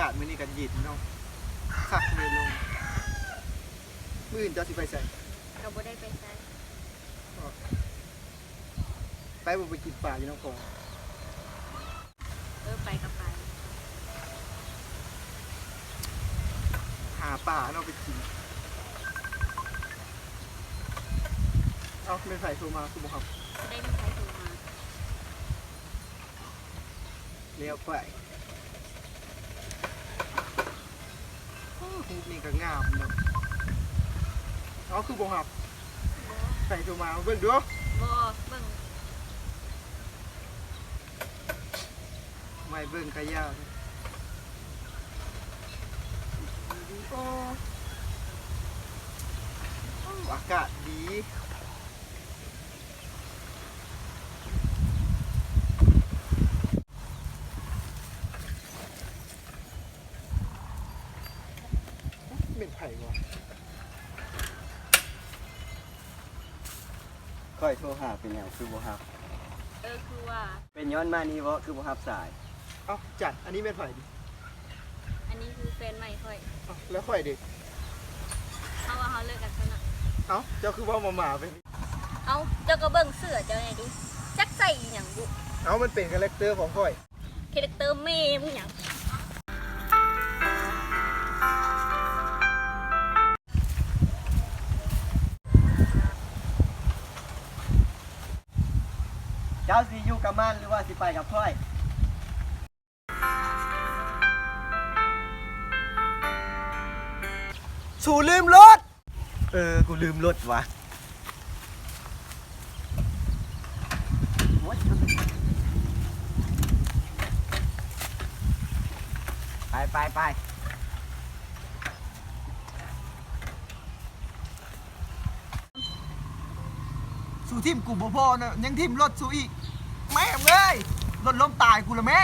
าศมื้อนี้กันเย็นเนาะคักเลยลงมื้ออื่นเจ้าสิไปไสก็บ่ได้ไปไสไปบ่ไปกินปลาอยู่น้ำคลองไปกับไปหาปลาเนาะไปกินเป็นไผโทรมาคือบ่ครับได้มีใครโทรมาเลี้ยวไปรูปนี้ก็งามเนาะคือบ่ครับใส่โทรมาเบิ่งดูบ่เบิ่งไม่เบิ่งกะยาวอากาศดีเป็นไผ่วะค่อยโทรหาเป็นอย่างคือบ่ฮับคือว่าเป็นย้อนมานี่บ่คือบ่ฮับสายจัดอันนี้เป็นไผ่ดิอันนี้คือแฟนใหม่ค่อยแล้วค่อยดิเขาว่าเขาเลิกกันซะนะเจ้าคือว่าหมาเป็นเจ้าก็เบิ่งเสื้อเจ้าไงดูจักใส่หยังบุมันเป็นคาแรคเตอร์ของค่อยคาแรคเตอร์แม่มึงหยังเจ้าสิอยู่กับมันหรือว่าสิไปกับค่อยสูลืมรถกูลืมรถวะไปสู่ทิมกูบ่พอนะยังทิมรถสู่อีกแม่เอ้ยรถล้มตายกูละแม่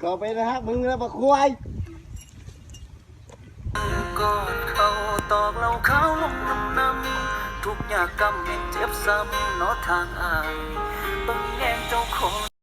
ก็ไปนะฮะมึงแล้วบักควายก่อนเขาตอกเราเขาลงน้ำทุกอย่างกำเม็ดเจ็บซ้ำเนาะทางอายบางแง่เจ้าของ